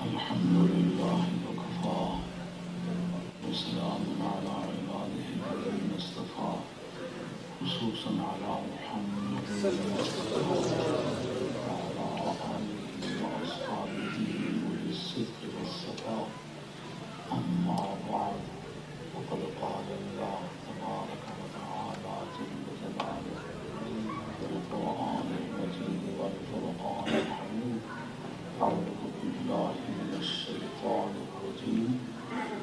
الحمد لله وكفى وسلام على عباده الذين اصطفى خصوصا على محمد وعلى آله وأصحابه أولي الصدق والصفاء. أما بعد فقد قال الله تبارك وتعالى جل جلاله في القرآن المجيد والفرقان الحميد: أعوذ بالله من الشيطان الرجيم،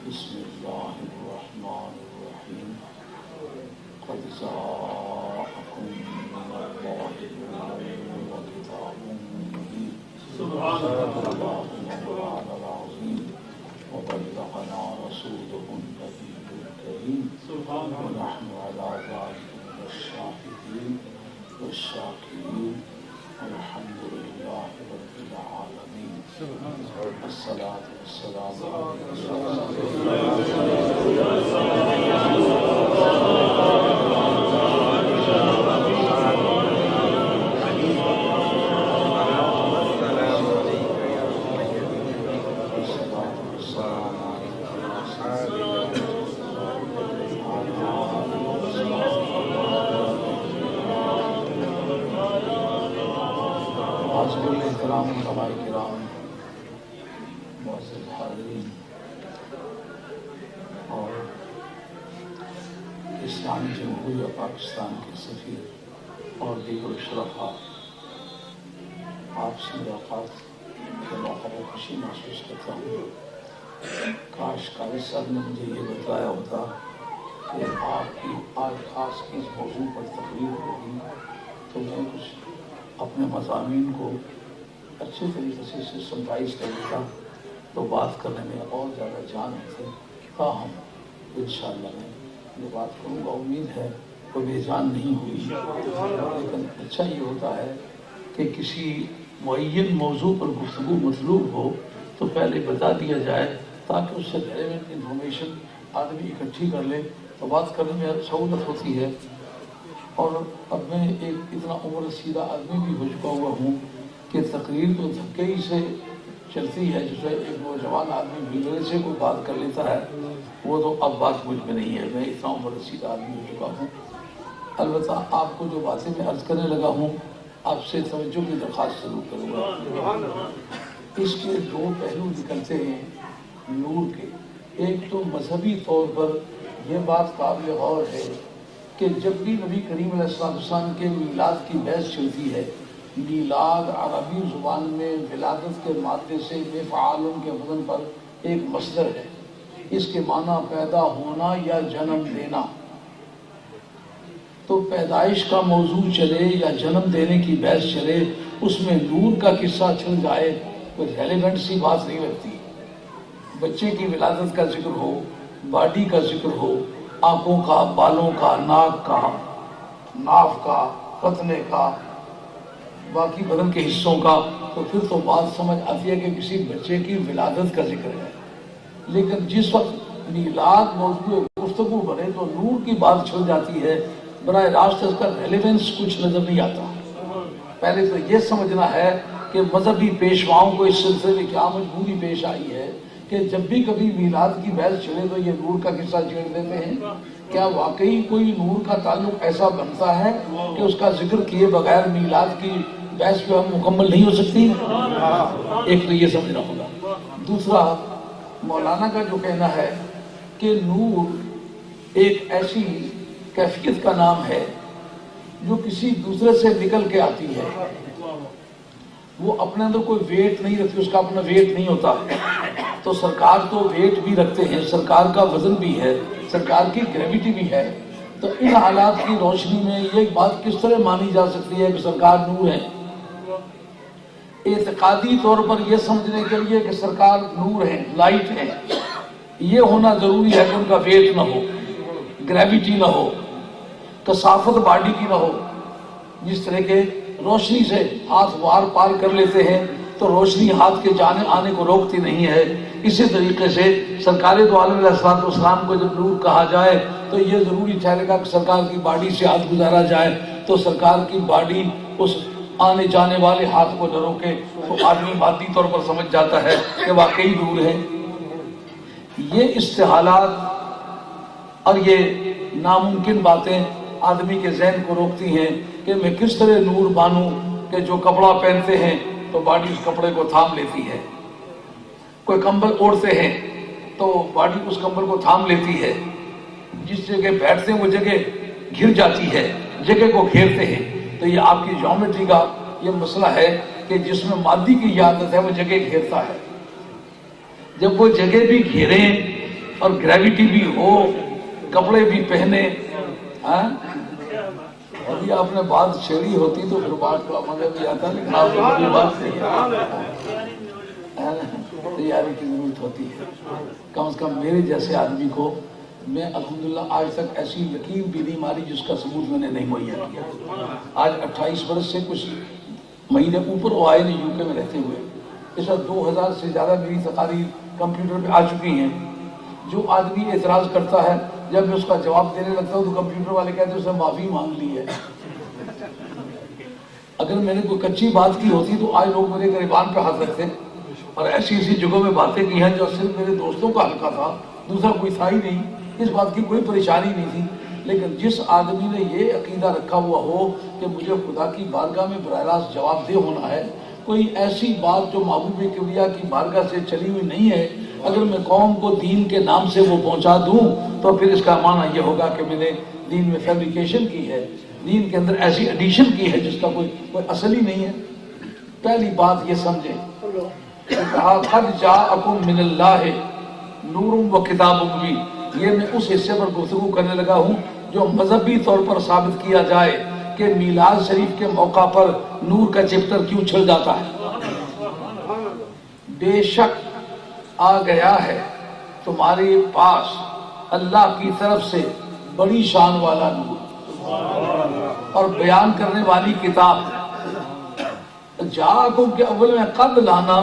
بسم الله الرحمن الرحيم. قد جاءكم من الله نور وكتاب مبين صدق الله مولانا العظيم وبلغنا رسوله النبي الكريم ونحن على ذلك من الشاهدين والشاكرين والحمد لله رب العالمين. الصلاة والسلام على رسول کرام علماء کرام، معزز حاضرین اور اسلامی جمہوریہ پاکستان کے سفیر اور دیگر شرفاء، آپ سے ملاقات کے موقع پر خوشی محسوس کرتا ہوں۔ کاش قاری صاحب نے مجھے یہ بتایا ہوتا کہ آپ کی آج خاص اس موضوع پر تقریر ہوگی تو میں کچھ اپنے مضامین کو اچھے طریقے سے سمرائز کر دیتا تو بات کرنے میں اور زیادہ جان ہوتی۔ تاہم انشاءاللہ میں یہ بات کروں گا، امید ہے وہ بے جان نہیں ہوئی، لیکن اچھا یہ ہوتا ہے کہ کسی معین موضوع پر گفتگو مطلوب ہو تو پہلے بتا دیا جائے تاکہ اس سے ریلیونٹ انفارمیشن آدمی اکٹھی کر لے تو بات کرنے میں سہولت ہوتی ہے۔ اور اب میں ایک اتنا عمر رسیدہ آدمی بھی ہو چکا ہوا ہوں کہ تقریر تو دھکے ہی سے چلتی ہے، جسے ایک نوجوان آدمی بھیڑے سے کوئی بات کر لیتا ہے، وہ تو اب بات مجھ میں نہیں ہے، میں اتنا عمر رسیدہ آدمی ہو چکا ہوں۔ البتہ آپ کو جو باتیں میں عرض کرنے لگا ہوں آپ سے توجہ کی درخواست ضرور کروں گا۔ اس کے دو پہلو نکلتے ہیں نور کے۔ ایک تو مذہبی طور پر یہ بات قابل غور ہے کہ جب بھی نبی کریم علیہ السلام کے میلاد کی بحث چلتی ہے، میلاد عربی زبان میں ولادت کے مادے سے مفعول کے وزن پر ایک مصدر ہے، اس کے معنی پیدا ہونا یا جنم دینا۔ تو پیدائش کا موضوع چلے یا جنم دینے کی بحث چلے، اس میں نور کا قصہ چل جائے کوئی ریلیونٹ سی بات نہیں لگتی۔ بچے کی ولادت کا ذکر ہو، باڈی کا ذکر ہو، آنکھوں کا، بالوں کا، ناک کا، ناف کا، ختنے کا، باقی بدن کے حصوں کا، تو پھر تو بات سمجھ آتی ہے کہ کسی بچے کی ولادت کا ذکر ہے۔ لیکن جس وقت میلاد موضوع گفتگو بنے تو نور کی بات چھڑ جاتی ہے، براہ راست اس کا ریلیونس کچھ نظر نہیں آتا۔ پہلے تو یہ سمجھنا ہے کہ مذہبی پیشواؤں کو اس سلسلے میں کیا مجبوری پیش آئی ہے کہ جب بھی کبھی میلاد کی بحث چلے تو یہ نور کا قصہ چھیڑ دیتے ہیں۔ کیا واقعی کوئی نور کا تعلق ایسا بنتا ہے کہ اس کا ذکر کیے بغیر میلاد کی بحث جو ہم مکمل نہیں ہو سکتی؟ ایک تو یہ سمجھنا ہوگا۔ دوسرا، مولانا کا جو کہنا ہے کہ نور ایک ایسی کیفیت کا نام ہے جو کسی دوسرے سے نکل کے آتی ہے، وہ اپنے اندر کوئی ویٹ نہیں رکھتی، اس کا اپنا ویٹ نہیں ہوتا۔ تو سرکار تو ویٹ بھی رکھتے ہیں، سرکار کا وزن بھی ہے، سرکار کی گریویٹی بھی ہے۔ تو ان حالات کی روشنی میں یہ بات کس طرح مانی جا سکتی ہے کہ سرکار نور ہے؟ اعتقادی طور پر یہ سمجھنے کے لیے کہ سرکار نور ہے، لائٹ ہے، یہ ہونا ضروری ہے کہ ان کا ویٹ نہ ہو، گریویٹی نہ ہو، کثافت باڈی کی نہ ہو۔ جس طرح کے روشنی سے ہاتھ وار پار کر لیتے ہیں تو روشنی ہاتھ کے جانے آنے کو روکتی نہیں ہے، اسی طریقے سے سرکار دو عالم علیہ السلام کو جب نور کہا جائے تو یہ ضروری ٹھہرے گا کہ سرکار کی باڈی سے ہاتھ گزارا جائے تو سرکار کی باڈی اس آنے جانے والے ہاتھ کو نہ روکے تو آدمی مادی طور پر سمجھ جاتا ہے کہ واقعی نور ہے۔ یہ استحالات اور یہ ناممکن باتیں آدمی کے ذہن کو روکتی ہیں کہ میں کس طرح نور مانوں کہ جو کپڑا پہنتے ہیں تو باڈی اس کپڑے کو تھام لیتی ہے، کوئی کمبل اوڑھتے ہیں تو باڈی اس کمبل کو تھام لیتی ہے، جس جگہ بیٹھتے ہیں وہ جگہ گھر جاتی ہے، جگہ کو گھیرتے ہیں۔ تو یہ آپ کی جیومیٹری کا یہ مسئلہ ہے کہ جس میں مادی کی عادت ہے وہ جگہ گھیرتا ہے۔ جب وہ جگہ بھی گھیریں اور گریویٹی بھی ہو، کپڑے بھی پہنے، ابھی آپ نے بات چھیڑی ہوتی تو پھر بات کا مزہ بھی آتا، لیکن آپ کو کوئی بات نہیں ہے، تیاری کی ضرورت ہوتی ہے۔ کم از کم میرے جیسے آدمی کو میں الحمدللہ آج تک ایسی لکیر بھی نہیں ماری جس کا ثبوت میں نے نہیں مہیا کیا۔ آج 28 برس سے کچھ مہینے اوپر وہ آئے نہیں UK میں رہتے ہوئے، اس وقت 2000 سے زیادہ میری تقاریر کمپیوٹر پہ آ چکی ہیں۔ جو آدمی اعتراض کرتا ہے جب میں اس کا جواب دینے لگتا ہوں تو کمپیوٹر والے کہتے ہیں اس نے معافی مانگ لی ہے۔ اگر میں نے کوئی کچی بات کی ہوتی تو آج لوگ میرے گریبان پہ ہاتھ رکھتے، اور ایسی ایسی جگہوں میں باتیں کی ہیں جو صرف میرے دوستوں کا حلقہ تھا، دوسرا کوئی تھا ہی نہیں، اس بات کی کوئی پریشانی نہیں تھی۔ لیکن جس آدمی نے یہ عقیدہ رکھا ہوا ہو کہ مجھے خدا کی بارگاہ میں براہ راست جواب دہ ہونا ہے، کوئی ایسی بات جو محبوب کبریا کی بارگاہ سے چلی ہوئی نہیں ہے، اگر میں قوم کو دین کے نام سے وہ پہنچا دوں تو پھر اس کا معنی یہ ہوگا کہ میں نے دین میں فیبریکیشن کی ہے، دین کے اندر ایسی ایڈیشن کی ہے جس کا کوئی اصل ہی نہیں ہے۔ پہلی بات یہ سمجھیں کہ کہا قد جاءکم من اللہ نور و کتاب مبین، یہ میں اس حصے پر گفتگو کرنے لگا ہوں جو مذہبی طور پر ثابت کیا جائے کہ میلاد شریف کے موقع پر نور کا چپٹر کیوں چھڑ جاتا ہے۔ بے شک آ گیا ہے تمہارے پاس اللہ کی طرف سے بڑی شان والا نور اور بیان کرنے والی کتاب۔ جاءکم کے اول میں قد لانا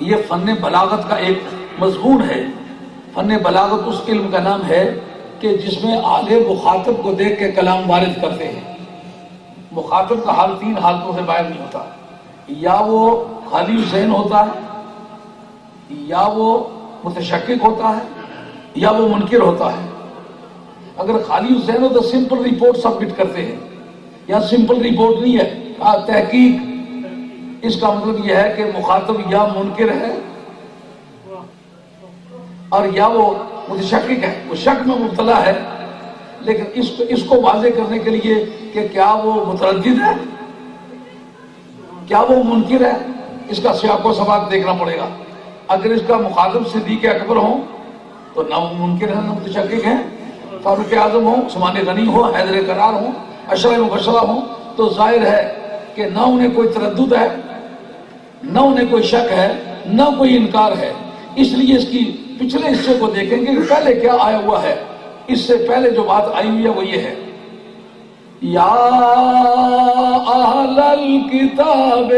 یہ فن بلاغت کا ایک مضمون ہے۔ فن بلاغت اس علم کا نام ہے کہ جس میں آلے مخاطب کو دیکھ کے کلام وارد کرتے ہیں۔ مخاطب کا حال 3 حالتوں سے باہر نہیں ہوتا، یا وہ خالی ذہن ہوتا ہے، یا وہ متشکک ہوتا ہے، یا وہ منکر ہوتا ہے۔ اگر خالی ذہن ہو تو سمپل رپورٹ سبمٹ کرتے ہیں، یا سمپل رپورٹ نہیں ہے، تحقیق۔ اس کا مطلب یہ ہے کہ مخاطب یا منکر ہے اور یا وہ متشکک ہے، وہ شک میں مبتلا ہے، لیکن اس کو واضح کرنے کے لیے کہ کیا وہ متردد ہے، کیا وہ منکر ہے، اس کا سیاق و سباق دیکھنا پڑے گا۔ اگر اس کا مخاطب صدیق اکبر ہوں تو نہ منکر ہے نہ متشکک ہے، فاروق اعظم ہوں، عثمان غنی ہو، حیدر قرار ہوں، عشرہ مبشرہ ہوں، تو ظاہر ہے کہ نہ انہیں کوئی تردد ہے، نہ انہیں کوئی شک ہے، نہ کوئی انکار ہے۔ اس لیے اس کی پچھلے حصے کو دیکھیں گے کہ پہلے کیا آیا ہوا ہے۔ اس سے پہلے جو بات آئی ہوئی ہے وہ یہ ہے، یا اہل الکتاب،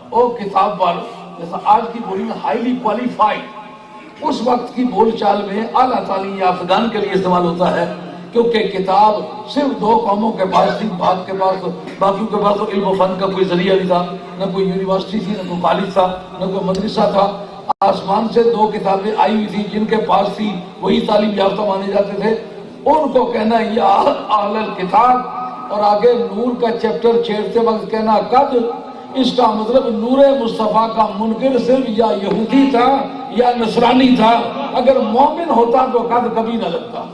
او کتاب والو۔ جیسا آج کی بولی میں ہائیلی کوالیفائڈ، اس وقت کی بول چال میں اعلیٰ تعلیم یافتگان کے لیے استعمال ہوتا ہے، کیونکہ کتاب صرف 2 قوموں کے پاس تھی، باقیوں کے پاس تو علم و فن کا کوئی ذریعہ نہیں تھا، نہ کوئی یونیورسٹی تھی، نہ کوئی کالج تھا، نہ کوئی مدرسہ تھا۔ آسمان سے 2 کتابیں آئی ہوئی تھی، جن کے پاس تھی وہی تعلیم یافتہ مانے جاتے تھے۔ ان کو کہنا یا اہل الکتاب، اور آگے نور کا چیپٹر چھیڑتے وقت کہنا قد، اس کا مطلب نور مصطفیٰ کا منکر صرف یا یہودی تھا یا نصرانی تھا، اگر مومن ہوتا تو قد کبھی نہ لگتا۔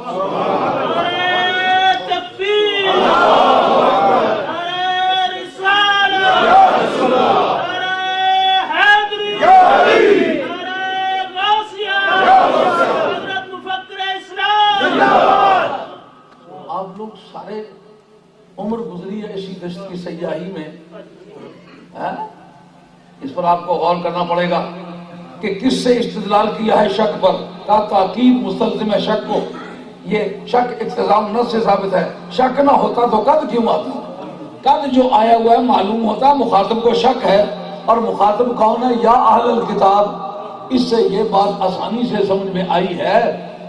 آپ لوگ سارے عمر گزری ہے اسی دشت کی سیاحی میں، اس پر آپ کو غور کرنا پڑے گا کہ کس سے استدلال کیا ہے شک پر، کا تاکید مستلزم ہے شک کو۔ یہ شک اقتضام نص سے ثابت ہے، شک نہ ہوتا تو قد کیوں آتا؟ قد جو آیا ہوا ہے معلوم ہوتا مخاطب کو شک ہے، اور مخاطب کون ہے؟ یا اہل الکتاب۔ اس سے یہ بات آسانی سے سمجھ میں آئی ہے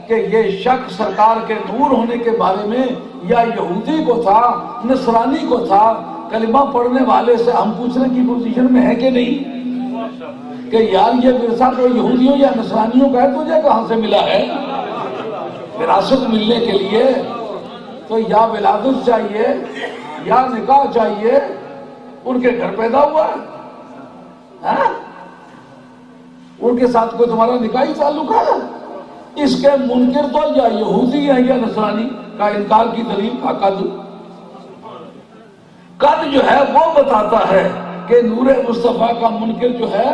کہ یہ شک سرکار کے نور ہونے کے بارے میں یا یہودی کو تھا، نصرانی کو تھا، کلمہ پڑھنے والے سے ہم پوچھنے کی پوزیشن میں ہے کہ نہیں کہ یار یہ ورثہ تو یہودیوں یا نصرانیوں کا ہے، تجھے کہاں سے ملا ہے؟ وراثت ملنے کے لیے تو یا ولادت چاہیے یا نکاح چاہیے، ان کے گھر پیدا ہوا ہے، ان کے ساتھ کوئی تمہارا نکاحی تعلق ہے؟ اس کے منکر تو یا یہودی ہے یا نصرانی کا انکار کی دلیل کا قد جو ہے وہ بتاتا ہے کہ نور مصطفیٰ کا منکر جو ہے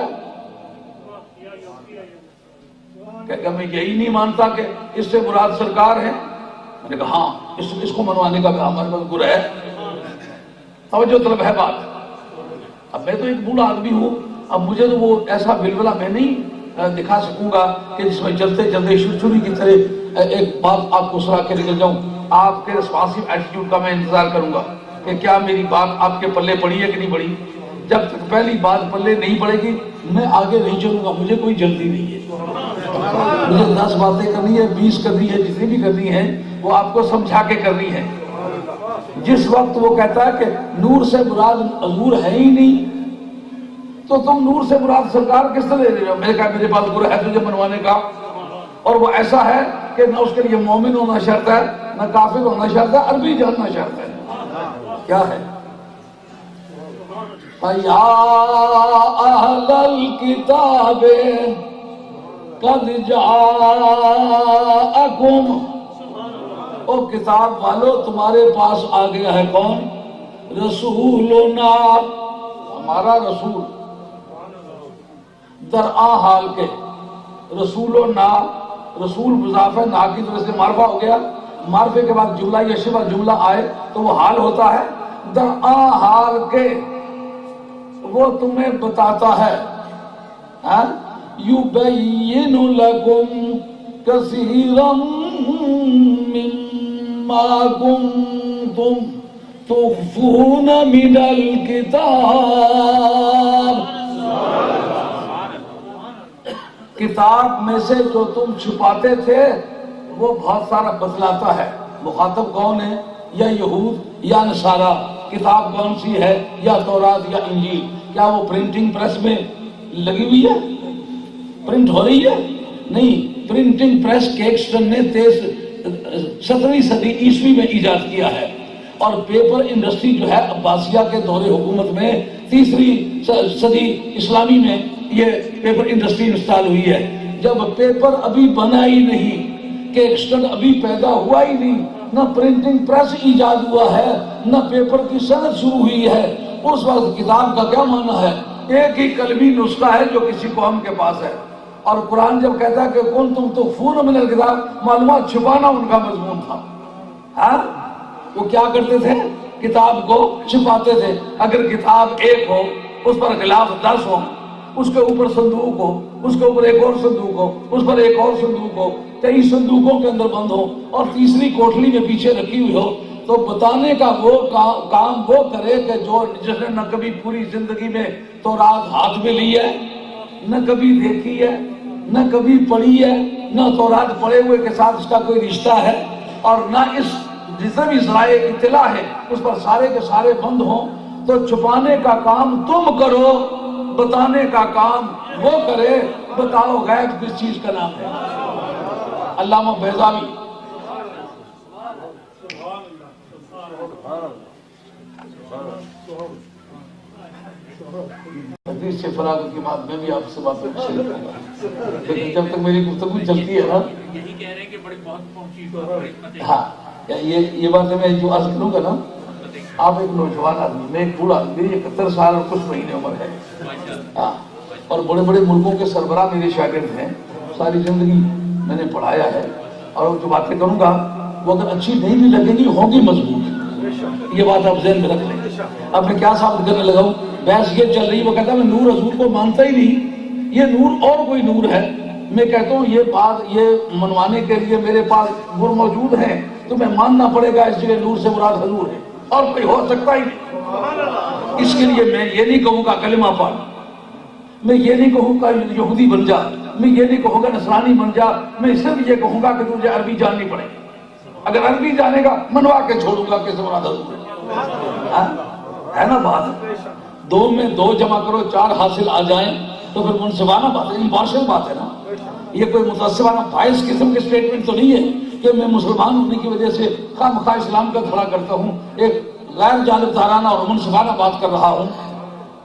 کہ میں یہی نہیں مانتا کہ اس سے مراد سرکار ہے۔ میں نے کہا ہاں اس کو منوانے کا ہمارے مذکور ہے، توجہ طلب ہے بات۔ اب میں تو ایک بوڑھا آدمی ہوں، اب مجھے تو وہ ایسا بلبلہ میں نہیں دکھا سکوں گا کہ جس میں چلتے چلتے چھری کی طرح ایک بات آپ کو سنا کے نکل جاؤں۔ آپ کے ریسپانسو ایٹیٹیوڈ کا میں انتظار کروں گا کہ کیا میری بات آپ کے پلے پڑی ہے کہ نہیں پڑی۔ جب تک پہلی بات پلے نہیں پڑے گی میں آگے نہیں چلوں گا، مجھے کوئی جلدی نہیں ہے۔ مجھے 10 باتیں کرنی ہے، 20 کرنی ہے، جتنی بھی کرنی ہے وہ آپ کو سمجھا کے کرنی ہے۔ جس وقت وہ کہتا ہے کہ نور سے مراد حضور ہے ہی نہیں، تو تم نور سے مراد سرکار کس طرح دے رہے ہو؟ میں نے کہا میرے پاس گرہ ہے تجھے منوانے کا، اور وہ ایسا ہے کہ نہ اس کے لیے مومن ہونا شرط ہے، نہ کافر ہونا شرط ہے، عربی جاننا شرط ہے۔ کیا ہے؟ یا اہل الکتاب قد جاءکم، او کتاب والو تمہارے پاس آ گیا ہے کون؟ رسولنا، ہمارا رسول، درآ حال کے رسولنا، رسول مضاف ہے، نا کی طرف سے معرفہ ہو گیا، معرفے کے بعد جملہ یا شبہ جملہ آئے تو وہ حال ہوتا ہے۔ درآ حال کے وہ تمہیں بتاتا ہے، یبین لکم کثیرا مما کنتم تخفون من الکتاب، کتاب میں سے جو تم چھپاتے تھے وہ بہت سارا بتلاتا ہے۔ مخاطب کون ہے؟ یا یہود یا نصارہ۔ کتاب کون سی ہے؟ یا تورات یا انجیل۔ کیا وہ پرنٹنگ پریس میں لگی ہوئی ہے؟ پرنٹ ہو رہی ہے؟ نہیں، پرنٹنگ پریس کیکسٹن نے 17ویں صدی عیسوی میں ایجاد کیا ہے، اور پیپر انڈسٹری جو ہے عباسیہ کے دور حکومت میں 3 صدی اسلامی میں یہ پیپر انڈسٹری انسٹال ہوئی ہے۔ جب پیپر ابھی بنا ہی نہیں، کیکسٹن ابھی پیدا ہوا ہی نہیں، نہ پرنٹنگ پریس ایجاد ہوا ہے، نہ پیپر کی صنعت شروع ہوئی ہے، اس وقت کتاب کا کیا معنی ہے؟ ایک ہی کلمی نسخہ ہے جو کسی قوم کے پاس ہے۔ اور قرآن جب کہتا ہے کہ کنتم تخفون من الکتاب، معلومات چھپانا ان کا مضمون تھا۔ ہاں وہ کیا کرتے تھے؟ کتاب کو چھپاتے تھے۔ اگر کتاب ایک ہو، اس پر غلاف 10 ہو، اس کے اوپر صندوق ہو، اس کے اوپر ایک اور صندوق ہو، اس پر ایک اور صندوق ہو، 23 صندوقوں کے اندر بند ہو، اور تیسری کوٹلی میں پیچھے رکھی ہوئی ہو، تو بتانے کا وہ کام وہ کرے کہ جس نے نہ کبھی پوری زندگی میں تورات ہاتھ میں لی ہے، نہ کبھی دیکھی ہے، نہ کبھی پڑھی ہے، نہ تورات پڑھے ہوئے کے ساتھ اس کا کوئی رشتہ ہے، اور نہ اس جتنے بھی ذرائع اطلاع ہے اس پر سارے کے سارے بند ہوں، تو چھپانے کا کام تم کرو، بتانے کا کام وہ کرے۔ بتاؤ غیب کس چیز کا نام ہے؟ علامہ بیضاوی حدیث سے فراغت کے بعد میں بھی آپ سے باتیں شیئر کروں گا، لیکن جب تک میری گفتگو چلتی ہے نا، یہی کہہ رہے ہیں کہ بڑی بہت پہنچی۔ ہاں یہ باتیں میں جو عرض کروں گا نا، آپ ایک نوجوان آدمی، میں ایک بوڑھا آدمی، میری 71 سال اور کچھ مہینے عمر ہے، ہاں، اور بڑے بڑے ملکوں کے سربراہ میرے شاگرد ہیں، ساری زندگی میں نے پڑھایا ہے، اور جو باتیں کروں گا وہ اگر اچھی نہیں بھی لگیں گی ہوں گی مضبوط، یہ بات آپ ذہن میں رکھ لیں۔ اب میں کیا ثابت کرنے لگا ہوں؟ بحث یہ چل رہی ہے، وہ کہتا ہے میں نور حضور کو مانتا ہی نہیں، یہ نور اور کوئی نور ہے۔ میں کہتا ہوں یہ بات یہ منوانے کے لیے میرے پاس گر موجود ہیں، تو میں ماننا پڑے گا اس جگہ نور سے مراد حضور ہے، اور کوئی ہو سکتا ہی نہیں۔ اس کے لیے میں یہ نہیں کہوں گا کلمہ پڑھ، میں یہ نہیں کہوں گا یہودی بن جا، میں یہ نہیں کہوں گا نصرانی بن جا، میں صرف یہ کہوں گا کہ تجھے عربی جاننی پڑے گی۔ اگر عربی جانے گا منوا کے چھوڑوں گا کہ سے مراد حضور ہے۔ ہے نا بات؟ دو میں دو جمع کرو 4 حاصل آ جائیں تو پھر منصفانہ بات ہے، امپارشل بات ہے نا. یہ کوئی متعصبانہ بائس قسم کے سٹیٹمنٹ تو نہیں ہے کہ میں مسلمان ہونے کی وجہ سے خواہ مخواہ اسلام کا کھڑا کرتا ہوں، ایک غیر جانبدارانہ اور منصفانہ بات کر رہا ہوں.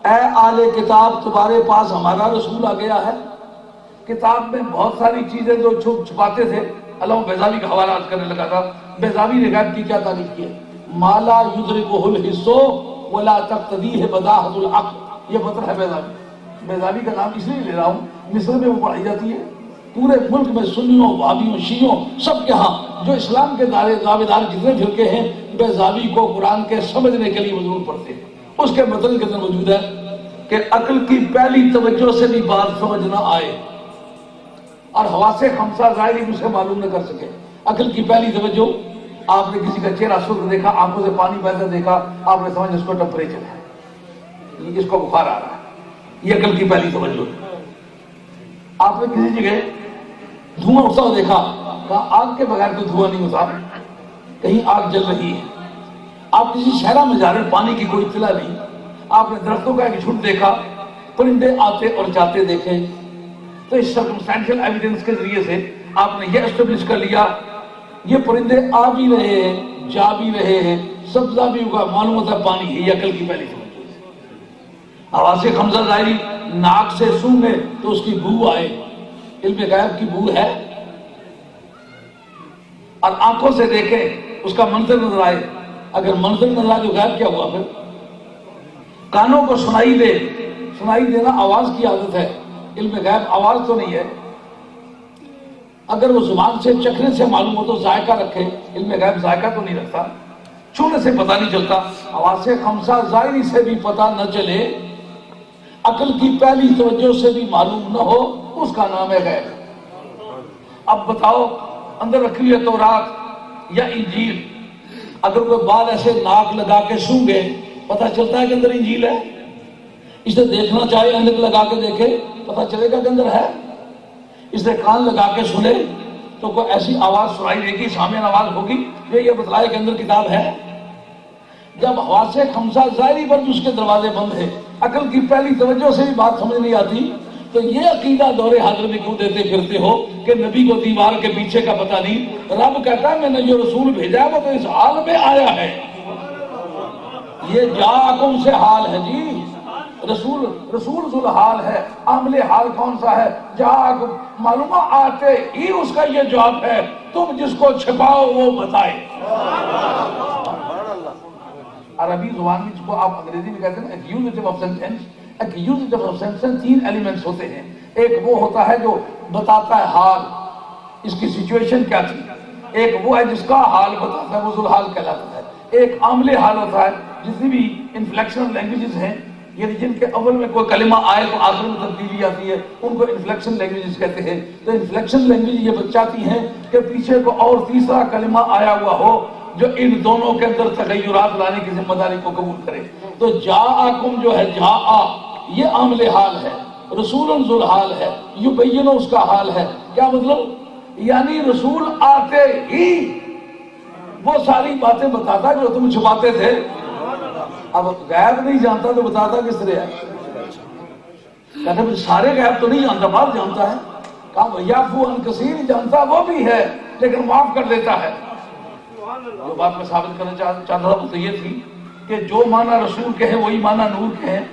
اے اہل کتاب، تمہارے پاس ہمارا رسول آ گیا ہے. کتاب میں بہت ساری چیزیں جو چھپاتے تھے. علامہ بیضاوی کا حوالہ کرنے لگا تھا. بیضاوی نے غیب کی کیا تعریف کی ہے؟ مالا یدرکہ الحس ولا تقتضیہ بداہۃ العقل. یہ مطلب ہے بیضاوی. بیضاوی کا نام اس لیے لے رہا ہوں، مصر میں وہ پڑھائی جاتی ہے. پورے ملک میں سنیوں، وہابیوں، شیعوں، سب کے ہاں جو اسلام کے دعویدار جتنے فرقے ہیں، بیضاوی کو قرآن کے سمجھنے کے لیے ضرور پڑھتے ہیں. اس کے متن کے اندر موجود ہے کہ عقل کی پہلی توجہ سے بھی بات سمجھ نہ آئے اور حواس خمسہ ظاہری اسے معلوم نہ کر سکے. عقل کی پہلی توجہ، آپ نے کسی کا چہرہ سرخ دیکھا، آنکھوں سے پانی بہتا دیکھا، آپ نے سمجھ اس کو ٹمپریچر ہے، اس کو بخار آ رہا ہے. یہ عقل کی پہلی توجہ. آپ نے کسی جگہ دھواں اٹھتا ہوا دیکھا، کہا آگ کے بغیر تو دھواں نہیں ہوتا، کہیں آگ جل رہی ہے. آپ کسی شہرہ میں جا رہے ہیں، پانی کی کوئی اطلاع نہیں، آپ نے درختوں کا ایک جھنڈ دیکھا، پرندے آتے اور جاتے دیکھے. تو اس سرکمسٹینشل ایویڈنس کے ذریعے سے آپ نے یہ اسٹیبلش کر لیا یہ پرندے آ بھی رہے ہیں، جا بھی رہے ہیں، سبزہ بھی ہوگا، معلوم ہوتا ہے پانی ہے. یہ عقل کی پہلی توجہ. حواس خمسہ ظاہری، ناک سے سونگے تو اس کی بو آئے، علم غیب کی بو ہے. اور آنکھوں سے دیکھے اس کا منظر نظر آئے، اگر منظر نظر آئے تو غیب کیا ہوا؟ پھر کانوں کو سنائی دے، سنائی دینا آواز کی عادت ہے، علم غیب آواز تو نہیں ہے. اگر وہ زبان سے چکھنے سے معلوم ہو تو ذائقہ رکھے، علم غیب ذائقہ تو نہیں رکھتا، چھونے سے پتہ نہیں چلتا. حواس خمسہ ظاہری سے بھی پتہ نہ چلے، عقل کی پہلی توجہ سے بھی معلوم نہ ہو، اس کا نام ہے غیب. اب بتاؤ، اندر رکھی ہے تورات یا انجیل، اگر کوئی بال ایسے ناک لگا کے سونگے پتہ چلتا ہے کہ اندر انجیل ہے؟ اسے دیکھنا چاہے، اینک لگا کے دیکھے پتہ چلے گا کہ اندر ہے؟ اسے کان لگا کے سنے تو کوئی ایسی آواز سنائی دے گی، سامعین آواز ہوگی جو یہ بتلائے کہ اندر کتاب ہے؟ جب حواس خمسہ ظاہری پر اس کے دروازے بند ہیں، عقل کی پہلی توجہ سے بھی بات سمجھ نہیں آتی، تو یہ عقیدہ دور حاضر میں کیوں دیتے پھرتے ہو کہ نبی کو دیوار کے پیچھے کا پتہ نہیں؟ رب کہتا ہے میں نے جو رسول بھیجا ہے وہ تو اس حال میں آیا ہے. یہ جاءکم سے حال ہے جی، رسول ذو الحال ہے. عامل حال کون سا ہے؟ جاءکم، معلومہ آتے ہی اس کا یہ جواب ہے، تم جس کو چھپاؤ وہ بتائے. عربی زبان میں جس کو آپ انگریزی میں کہتے ہیں accusative of sentence, accusative of sentence 3 elements ہوتے ہیں. ایک وہ ہوتا ہے جو بتاتا ہے حال، اس کی سچویشن کیا تھی. ایک وہ ہے جس کا حال بتاتا ہے، وہ ذو الحال کہلاتا ہے. ایک عامل حال ہوتا ہے، جتنی بھی انفلیکشن لینگویجز ہیں، یعنی جن کے اول میں کوئی کلمہ آئے تو آخر میں تبدیلی آتی ہے، ان کو انفلیکشن لینگویجز کہتے ہیں. تو انفلیکشن لینگویج یہ بچاتی ہیں کہ پیچھے کو اور تیسرا کلمہ آیا ہوا ہو جو ان دونوں کے اندر تغیرات لانے کی ذمہ داری کو قبول کرے. تو جاءکم جو ہے جاء، یہ عامل حال ہے، رسول ذو الحال ہے، یبین اس کا حال ہے. کیا مطلب؟ یعنی رسول آتے ہی وہ ساری باتیں بتاتا جو تم چھپاتے تھے. اب غیب نہیں جانتا تو بتاتا کس طرح ہے؟ کہتے ہیں سارے غیب تو نہیں جانتا، بات جانتا ہے. کہا یعفو عن کثیر، جانتا وہ بھی ہے لیکن معاف کر دیتا ہے. جو بات میں ثابت کرنا چاہتا تھا وہ تو یہ تھی کہ جو معنی رسول کے ہیں وہی معنی نور کے ہیں.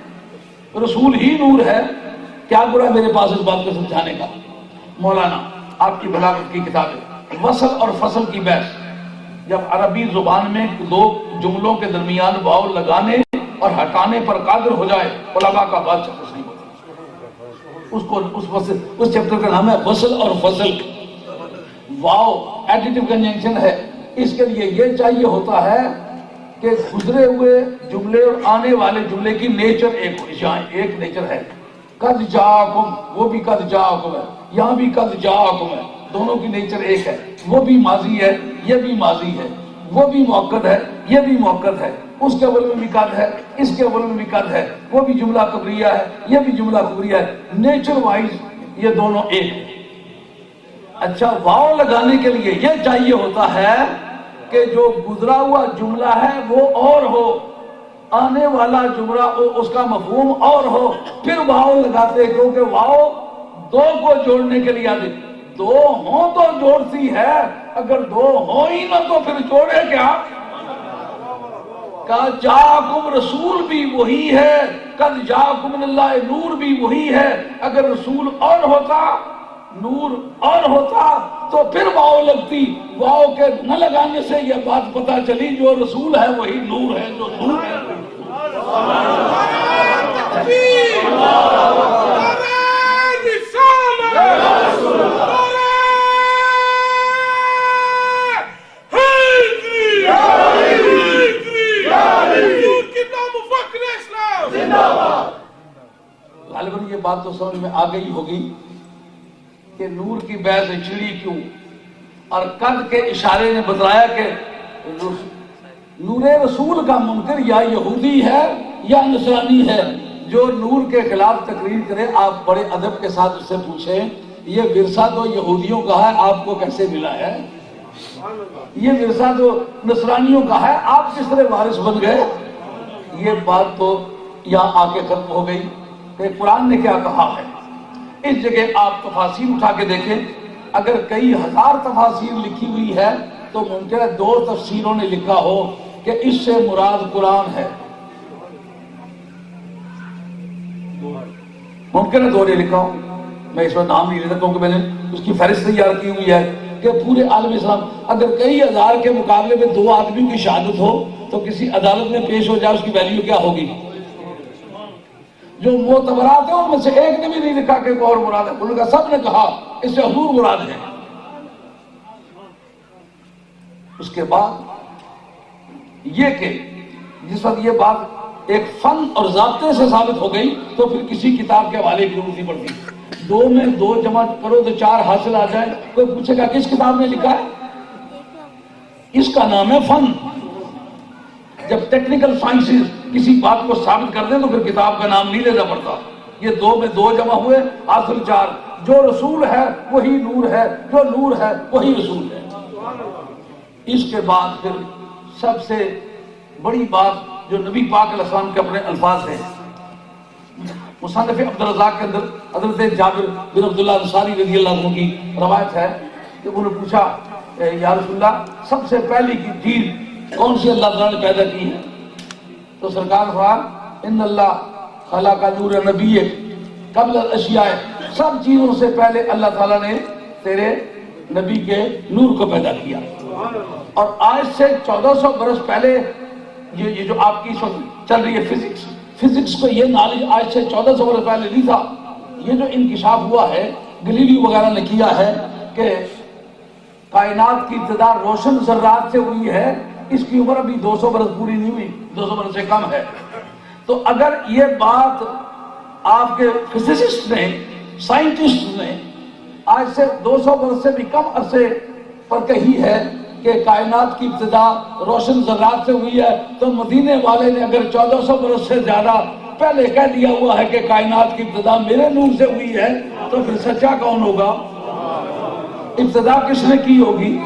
رسول ہی نور ہے، کیا برا میرے پاس اس بات کو سمجھانے کا؟ مولانا آپ کی بلاغت کی کتاب ہے وصل اور فصل کی بحث. جب عربی زبان میں دو جملوں کے درمیان واو لگانے اور ہٹانے پر قادر ہو جائے، علماء کا بادشاہ تسلیم ہوتا ہے. اس چیپٹر کا نام ہے وصل اور فصل. واو ایڈیٹو کنجنکشن ہے، اس کے لیے یہ چاہیے ہوتا ہے کہ گزرے ہوئے جملے اور آنے والے جملے کی نیچر ایک نیچر ہے. قد جاءکم، وہ بھی قد جاءکم ہے، یہاں بھی قد جاءکم ہے، دونوں کی نیچر ایک ہے. وہ بھی ماضی ہے، یہ بھی ماضی ہے، وہ بھی مؤکد ہے، یہ بھی مؤکد ہے. اس کے اول میں بھی قد ہے، اس کے اول میں بھی قد ہے. وہ بھی جملہ خبریہ ہے، یہ بھی جملہ خبریہ ہے. نیچر وائز یہ دونوں ایک ہے. اچھا، واو لگانے کے لیے یہ چاہیے ہوتا ہے کہ جو گزرا ہوا جملہ ہے وہ اور ہو آنے والا جملہ اس کا مفہوم اور ہو پھر واو لگاتے، کیونکہ واو دو کو جوڑنے کے لیے آتی، دو ہوں تو جوڑتی ہے، اگر دو ہوں ہی نہ تو پھر جوڑے کیا؟ کہا جاکم رسول بھی وہی ہے، قد جاکم من اللہ نور بھی وہی ہے، اگر رسول اور ہوتا نور اور ہوتا تو پھر واو لگتی، واو کے نہ لگانے سے یہ بات پتا چلی جو رسول ہے وہی نور ہے، جو نور ہے غالباً یہ بات تو سمجھ میں آ گئی ہوگی کہ نور کی بیعت چڑی کیوں، اور قد کے اشارے نے بتلایا کہ نور رسول کا منکر یا یہودی ہے یا نصرانی ہے، جو نور کے خلاف تقریر کرے آپ بڑے ادب کے ساتھ اس سے پوچھیں یہ ورثہ تو یہودیوں کا ہے آپ کو کیسے ملا ہے، یہ ورثہ تو نصرانیوں کا ہے آپ کس طرح وارث بن گئے۔ یہ بات تو یہاں آ کے ختم ہو گئی کہ قرآن نے کیا کہا ہے۔ اس جگہ آپ تفاسیر اٹھا کے دیکھیں، اگر کئی ہزار تفاسیر لکھی ہوئی ہے تو ممکن ہے 2 تفسیروں نے لکھا ہو کہ اس سے مراد قرآن ہے، ممکن ہے 2 نے لکھا ہو، میں اس میں نام نہیں لیتا کیونکہ میں نے اس کی فہرست تیار کی ہوئی ہے کہ پورے عالم اسلام اگر کئی ہزار کے مقابلے میں 2 آدمیوں کی شہادت ہو تو کسی عدالت میں پیش ہو جائے اس کی ویلیو کیا ہوگی۔ جو معتبرات ہیں ان میں سے ایک نے بھی نہیں لکھا کہ کوئی اور مراد ہے، انہوں نے سب نے کہا اس سے حضور مراد ہے۔ اس کے بعد یہ کہ جس وقت یہ بات ایک فن اور ضابطے سے ثابت ہو گئی تو پھر کسی کتاب کے حوالے کی ضرورت نہیں پڑتی، 2 میں 2 جمع کرو تو 4 حاصل آ جائے، کوئی پوچھے گا کس کتاب میں لکھا ہے، اس کا نام ہے فن۔ جب ٹیکنیکل سائنسز کسی بات کو ثابت کر دیں تو پھر کتاب کا نام نہیں لینا پڑتا، یہ 2 میں 2 جمع ہوئے حاصل 4، جو رسول ہے وہی نور ہے، جو نور ہے وہی رسول ہے۔ اس کے بعد پھر سب سے بڑی بات جو نبی پاک علیہ السلام کے اپنے الفاظ ہیں، مصنف عبدالرزاق کے اندر حضرت جابر بن عبداللہ انصاری رضی اللہ عنہ کی روایت ہے کہ انہوں نے پوچھا یا رسول اللہ سب سے پہلی کی چیز کون سی اللہ تعالیٰ نے پیدا کی ہے، تو سرکار فرمایا ان اللہ خلق نور نبی قبل الاشیاء، سب چیزوں سے پہلے اللہ تعالیٰ نے تیرے نبی کے نور کو پیدا کیا، اور آج سے 1400 برس پہلے یہ جو آپ کی چل رہی ہے فزکس کو یہ نالج آج سے 1400 برس پہلے نہیں تھا، یہ جو انکشاف ہوا ہے گلیلیو وغیرہ نے کیا ہے کہ کائنات کی ابتدا روشن ذرات سے ہوئی ہے، اس کی عمر ابھی 200 برس پوری نہیں ہوئی، 200 برس سے کم ہے، تو اگر یہ بات آپ کے فزسسٹ نے سائنٹسٹ نے آج سے 200 برس سے بھی کم عرصے پر کہی ہے کہ کائنات کی ابتدا روشن ذرات سے ہوئی ہے، تو مدینے والے نے اگر 1400 برس سے زیادہ پہلے کہہ دیا ہوا ہے کہ کائنات کی ابتدا میرے نور سے ہوئی ہے، تو پھر سچا کون ہوگا؟ ابتدا کس نے کی ہوگی؟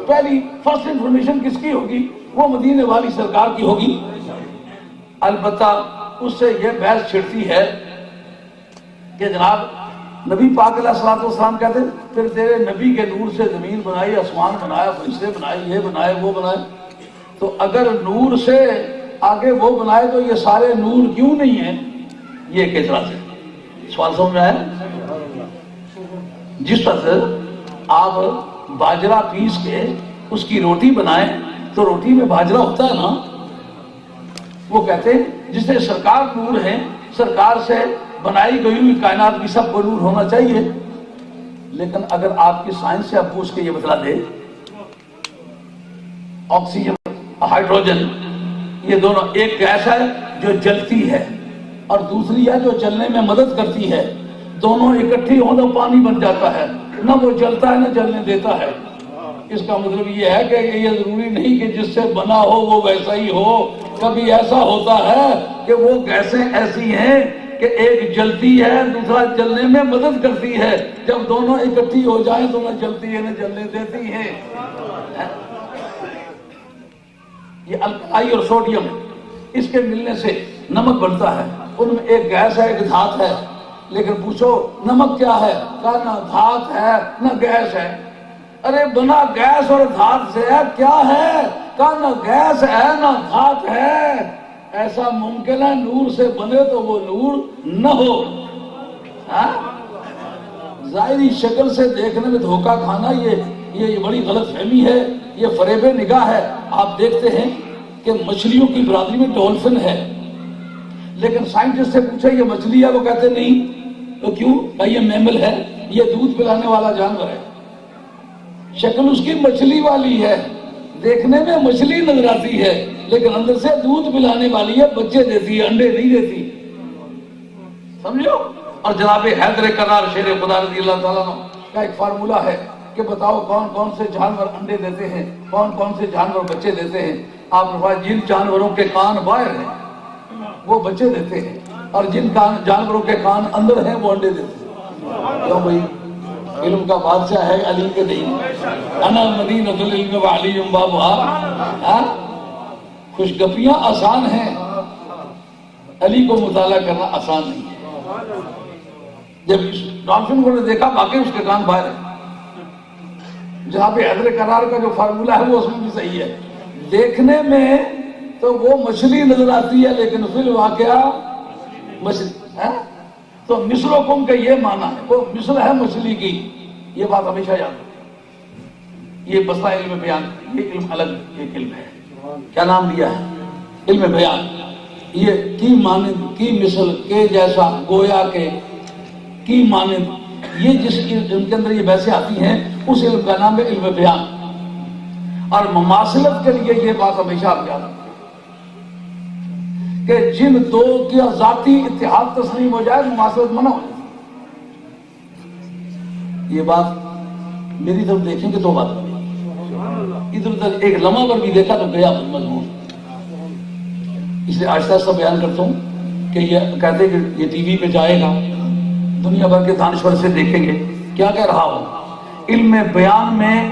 پہلی فرسٹ انفارمیشن کس کی ہوگی؟ وہ مدینے والی سرکار کی ہوگی۔ البتہ اس سے یہ بحث چھڑتی ہے کہ جناب نبی پاک علیہ الصلوۃ والسلام کہتے ہیں پھر تیرے نبی کے نور سے زمین بنائی، آسمان بنایا، فرشتے بنائے، یہ بنائے، وہ بنائے، تو اگر نور سے آگے وہ بنائے تو یہ سارے نور کیوں نہیں ہیں؟ یہ کس طرح سے سوال سمجھ میں آیا؟ جس طرح سے آپ باجرہ پیس کے اس کی روٹی بنائیں تو روٹی میں باجرہ ہوتا ہے نا، وہ کہتے ہیں جس سے سرکار نور ہے، سرکار سے بنائی گئی ہوئی کائنات کی سب کو نور ہونا چاہیے، لیکن اگر آپ کی سائنس سے آپ پوچھ کے یہ بتلا دے آکسیجن ہائیڈروجن یہ دونوں ایک گیس ہے جو جلتی ہے اور دوسری ہے جو جلنے میں مدد کرتی ہے، دونوں اکٹھی ہوں تو پانی بن جاتا ہے، نہ وہ جلتا ہے نہ جلنے دیتا ہے، اس کا مطلب یہ ہے کہ یہ ضروری نہیں کہ جس سے بنا ہو وہ ویسا ہی ہو، کبھی ایسا ہوتا ہے کہ وہ گیسیں ایسی ہیں کہ ایک جلتی ہے دوسرا جلنے میں مدد کرتی ہے، جب دونوں اکٹھی ہو جائیں تو نہ جلتی ہے نہ جلنے دیتی ہے۔ یہ الکائی اور سوڈیم اس کے ملنے سے نمک بنتا ہے. ان میں ایک گیس ہے ایک دھات ہے. لیکن پوچھو نمک کیا ہے؟ کہا نہ دھات ہے نہ گیس ہے. ارے بنا گیس اور دھات سے ہے کیا ہے؟ کہا نہ گیس ہے نہ دھات ہے. ایسا ممکن ہے نور سے بنے تو وہ نور نہ ہو. ظاہری شکل سے دیکھنے میں دھوکہ کھانا یہ بڑی غلط فہمی ہے, یہ فریب نگاہ ہے. آپ دیکھتے ہیں کہ مچھلیوں کی برادری میں ڈولفن ہے, لیکن سائنٹسٹ سے پوچھے یہ مچھلی ہے, وہ کہتے نہیں. تو کیوں؟ کہ یہ میمل ہے, یہ دودھ پلانے والا جانور ہے. شکل اس کی مچھلی والی ہے, دیکھنے میں مچھلی نظر آتی ہے, لیکن اندر سے دودھ پلانے والی ہے, بچے دیتی ہے, انڈے نہیں دیتی. سمجھو. اور جناب حیدر کرار شیر خدا رضی اللہ تعالیٰ عنہ کا ایک فارمولہ ہے کہ بتاؤ کون کون سے جانور انڈے دیتے ہیں, کون کون سے جانور بچے دیتے ہیں. آپ نے کہا جن جانوروں کے کان باہر ہیں وہ بچے دیتے ہیں, اور جن جانوروں کے کان اندر ہیں وہ انڈے دیتے ہیں. کیوں بھائی؟ علم کا بادشاہ ہے علی کے نہیں. انا مدینۃ العلم وعلی بابھا. خوشگپیاں آسان ہیں, علی کو مطالعہ کرنا آسان نہیں ہے. جب ڈالفن کو نے دیکھا باقی اس کے کان باہر ہے. جناب حیدر کرار کا جو فارمولہ ہے وہ اس میں بھی صحیح ہے. دیکھنے میں تو وہ مچھلی نظر آتی ہے, لیکن فی الواقعہ مچھلی ہے. تو مثلکم کا یہ معنی ہے, وہ مثل ہے مچھلی کی. یہ بات ہمیشہ یاد رکھیں. یہ بسا علم بیان, یہ علم الگ ایک علم ہے. کیا نام دیا ہے؟ علم بیان. یہ کی مانند, کی مثل, کے جیسا, گویا کے, کی مانند, یہ جس علم کے اندر یہ بحثیں آتی ہیں اس علم کا نام ہے علم بیان. اور مماثلت کے لیے یہ بات ہمیشہ آپ یاد رکھیں کہ جن دو کا ذاتی اتحاد تسلیم ہو جائے مماثلت منع ہو جائے. یہ بات میری طرف دیکھیں کہ دو بات ادھر ادھر ایک لمحہ پر بھی دیکھا تو گیا مضمون. اس لیے آہستہ آہستہ بیان کرتا ہوں کہ یہ کہتے کہ یہ ٹی وی پہ جائے گا, دنیا بھر کے دانشور سے دیکھیں گے. کیا کہہ رہا ہوں؟ علم بیان میں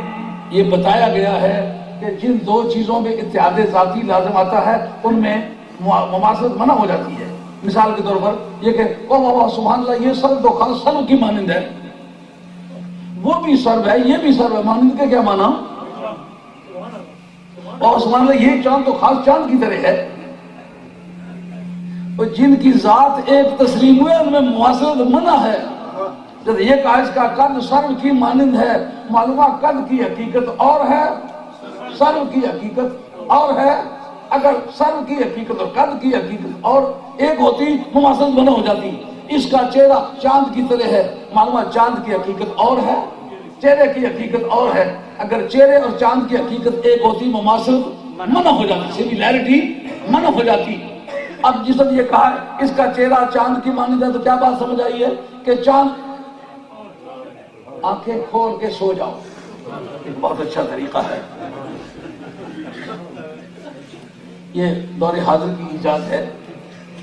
یہ بتایا گیا ہے کہ جن دو چیزوں میں اتحاد ذاتی لازم آتا ہے ان میں مماثلت منع ہو جاتی ہے. مثال کے طور پر یہ کہ واہ سبحان اللہ, یہ سر دو خان سر کی مانند ہے, وہ بھی سرو ہے یہ بھی سرو ہے. مانند کا کیا مانا؟ اور سبحان اللہ یہ چاند تو خاص چاند کی طرح ہے. جن کی ذات ایک تسلیم ہوئے ان میں مماثلت منع ہے. جب یہ کہا اس کا قد سرو کی مانند ہے, معلومہ قد کی حقیقت اور ہے, سرو کی حقیقت اور ہے. اگر سرو کی حقیقت اور قد کی حقیقت اور ایک ہوتی مماثلت منع ہو جاتی. اس کا چہرہ چاند کی طرح ہے, معلومہ چاند کی حقیقت اور ہے, چہرے کی حقیقت اور ہے. اگر چہرے اور چاند کی حقیقت ایک ہوتی مماثلت منع ہو جاتی, سملیرٹی منع ہو جاتی. اب جس نے یہ کہا ہے اس کا چہرہ چاند کی مانند ہے تو کیا بات سمجھ آئی ہے کہ چاند آنکھیں کھول کے سو جاؤ, ایک بہت اچھا طریقہ ہے. یہ دور حاضر کی ایجاد ہے.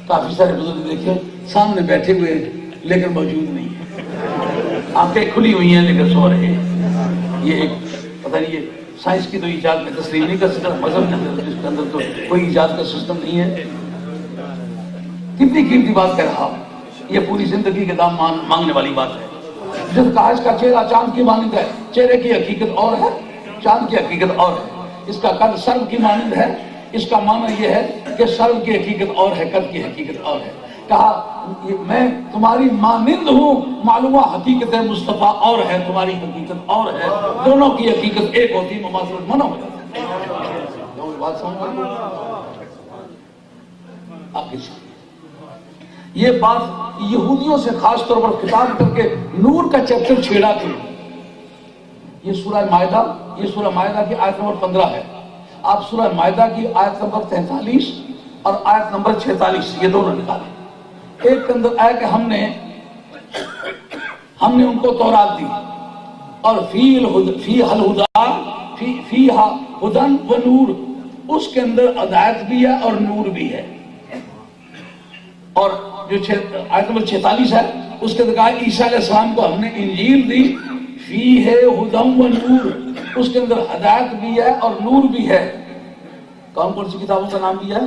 کافی سارے بزرگ دیکھیں سامنے بیٹھے ہوئے لیکن موجود نہیں ہے, آنکھیں کھلی ہوئی ہیں لیکن سو رہے ہیں. یہ ایک پتہ نہیں, یہ سائنس کی تو ایجاد میں تسلیم نہیں کر سکتا, مذہب کے اندر تو کوئی ایجاد کا سسٹم نہیں ہے. کتنی قیمتی بات کہہ رہا ہوں, یہ پوری زندگی کے دام مانگنے والی بات ہے. جب کہا اس کا چہرہ چاند کی مانند ہے, چہرے کی حقیقت اور ہے, چاند کی حقیقت اور ہے. اس کا قد سرو کی مانند ہے, اس کا معنی یہ ہے کہ سرو کی حقیقت اور ہے, قد کی حقیقت اور ہے. کہا میں تمہاری مانند ہوں, معلومہ حقیقت مصطفیٰ اور ہے, تمہاری حقیقت اور ہے. دونوں کی حقیقت ایک ہوتی مماثلت منع ہو جاتی ہے. بات سمجھ آگے یہ بات یہودیوں سے خاص طور پر خطاب کر کے نور کا چیپٹر چھیڑا تھی. یہ سورہ مائدہ, یہ سورہ مائدہ کی آیت نمبر 15 ہے. آپ سورہ مائدہ کی آیت نمبر 43 اور آیت نمبر 46 یہ دونوں نکالیں. ایک کے اندر آیا کہ ہم نے ان کو تورات دی اور فیہا ہدن و نور, اس کے اندر ہدایت بھی ہے اور نور بھی ہے. اور جو آیت نمبر 46 ہے اس کے اندر کہا عیسیٰ علیہ السلام کو ہم نے انجیل دی, فیہ ہدن و نور, اس کے اندر ہدایت بھی ہے اور نور بھی ہے. کون کون سی کتابوں کا نام دیا ہے؟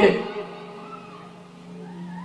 1,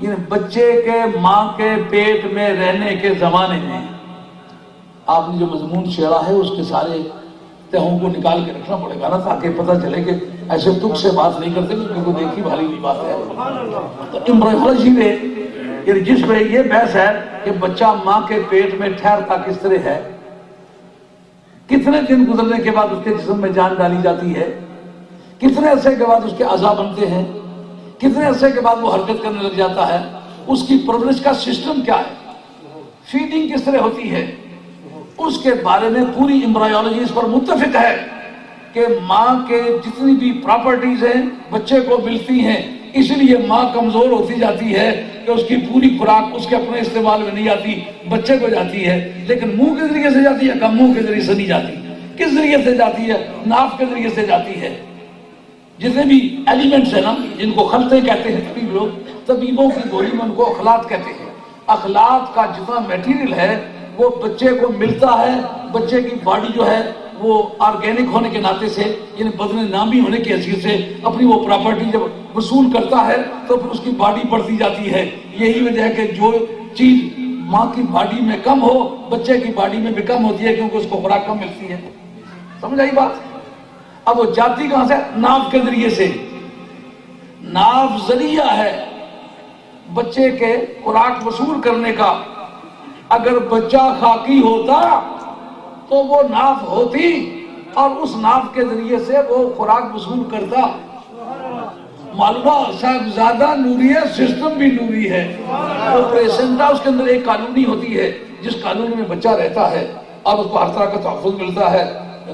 یعنی بچے کے ماں کے پیٹ میں رہنے کے زمانے میں آپ نے جو مضمون چھیڑا ہے اس کے سارے تہوں کو نکال کے رکھنا پڑے گا نا، تاکہ پتہ چلے کہ ایسے تک سے بات نہیں کرتے کیونکہ دیکھی بھالی ہوئی بات ہے۔ تو ایمبریولوجی میں یعنی جس میں یہ بحث ہے کہ بچہ ماں کے پیٹ میں ٹھہرتا کس طرح ہے، کتنے دن گزرنے کے بعد اس کے جسم میں جان ڈالی جاتی ہے، کتنے عرصے کے بعد اس کے اعضاء بنتے ہیں، کتنے عرصے کے بعد وہ حرکت کرنے لگ جاتا ہے، اس کی پرورش کا سسٹم کیا ہے، فیڈنگ کس طرح ہوتی ہے، اس کے بارے میں پوری ایمبریولوجی اس پر متفق ہے کہ ماں کے جتنی بھی پراپرٹیز ہیں بچے کو ملتی ہیں، اس لیے ماں کمزور ہوتی جاتی ہے کہ اس کی پوری خوراک اس کے اپنے استعمال میں نہیں آتی، بچے کو جاتی ہے، لیکن منہ کے ذریعے سے جاتی ہے، کم منہ کے ذریعے سے نہیں جاتی۔ کس ذریعے سے جاتی ہے؟ ناف کے ذریعے سے جاتی ہے۔ جتنے بھی ایلیمنٹس ہیں نا، جن کو خلطیں کہتے ہیں طبیب لوگ، طبیبوں کی بولی میں ان کو اخلاط کہتے ہیں۔ اخلاط کا جتنا میٹیریل ہے وہ بچے کو ملتا ہے، بچے کی باڈی جو ہے وہ آرگینک ہونے کے ناطے سے یعنی بدن نامی ہونے کی حیثیت سے اپنی وہ پراپرٹی جب وصول کرتا ہے تو پھر اس کی باڈی بڑھتی جاتی ہے۔ یہی وجہ ہے کہ جو چیز ماں کی باڈی میں کم ہو بچے کی باڈی میں بھی کم ہوتی ہے، کیونکہ اس کو خوراک کم ملتی ہے۔ سمجھ آئی بات؟ اب وہ جاتی کہاں سے؟ ناف کے ذریعے سے۔ ناف ذریعہ ہے بچے کے خوراک وصول کرنے کا۔ اگر بچہ خاکی ہوتا تو وہ ناف ہوتی اور اس ناف کے ذریعے سے وہ خوراک وصول کرتا۔ معلومہ صاحب زیادہ نوری ہے، سسٹم بھی نوری ہے۔ وہ پلیسنٹا اس کے اندر ایک کالونی ہوتی ہے جس کالونی میں بچہ رہتا ہے اور اس کو ہر طرح کا تحفظ ملتا ہے۔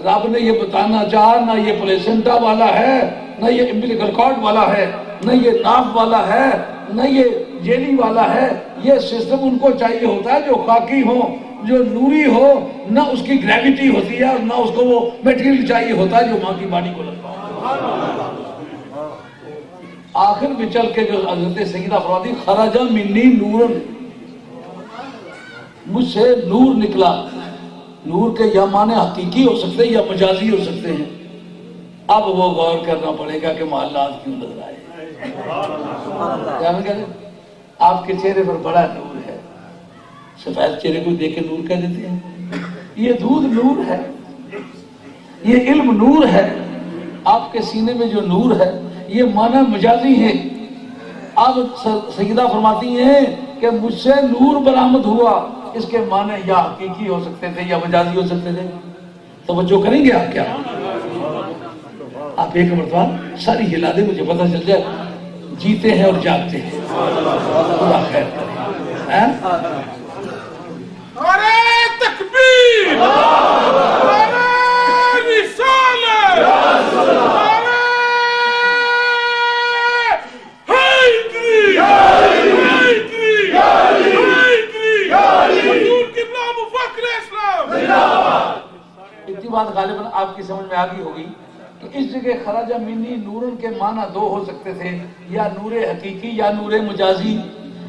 رب نے یہ بتانا چاہا نہ یہ پلیسنٹا والا ہے، نہ یہ امبلیکل کارڈ والا ہے، نہ یہ ناف والا ہے، نہ یہ جیلی والا ہے۔ یہ سسٹم ان کو چاہیے ہوتا ہے جو خاکی ہو، جو نوری ہو، نہ اس کی گریویٹی ہوتی ہے اور نہ اس کو وہ میٹیریل چاہیے ہوتا ہے جو ماں کی باڈی کو لگتا ہے۔ آخر میں چل کے جو حضرت سیدہ فرماتی خرج منی نورن، مجھ سے نور نکلا۔ نور کے یا معنی حقیقی ہو سکتے ہیں یا مجازی ہو سکتے ہیں۔ اب وہ غور کرنا پڑے گا کہ محلات کیوں نظر آئے۔ کیا میں کہہ رہے ہیں؟ آپ کے چہرے پر بڑا نور ہے، سفید چہرے کو دیکھ کے نور کہہ دیتے ہیں۔ یہ دودھ نور ہے، یہ علم نور ہے۔ آپ کے سینے میں جو نور ہے یہ معنی مجازی ہے۔ اب سیدہ فرماتی ہیں کہ مجھ سے نور برآمد ہوا، اس کے معنی یا حقیقی ہو سکتے تھے یا مجازی ہو سکتے تھے۔ توجہ کریں گے آپ؟ کیا آپ ایک مرتبہ ساری ہلا دیں، مجھے پتہ چل جائے جیتے ہیں اور جاگتے ہیں۔ خدا خیر کرے۔ نعرہ تکبیر، نعرہ رسالت، نعرہ حیدری، حیدری، حیدری، حضور قبلہ مفخر اسلام۔ اتنی بات غالباً آپ کی سمجھ میں آ گئی ہوگی کہ اس جگہ خرج منی نورن کے معنی دو ہو سکتے تھے، یا نور حقیقی یا نور مجازی۔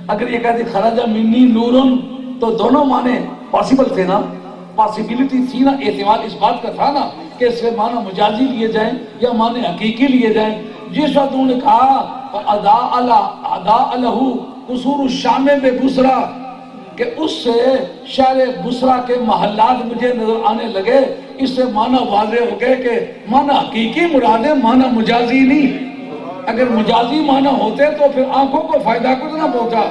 اگر یہ کہتے خرج منی نورن تو دونوں معنی پاسبل تھے نا، پاسبلٹی تھی نا، احتمال اس بات کا تھا نا کہ اس سے معنی مجازی لیے جائیں یا معنی حقیقی لیے جائیں۔ جس وقت انہوں نے کہا ادا لہو قصور الشام ببصرہ کہ اس سے شہر بصرہ کے محلات مجھے نظر آنے لگے، اس سے معنی واضح ہو گئے کہ معنی حقیقی مراد ہے، معنی مجازی نہیں۔ اگر مجازی معنی ہوتے تو پھر آنکھوں کو فائدہ کچھ نہ پہنچا۔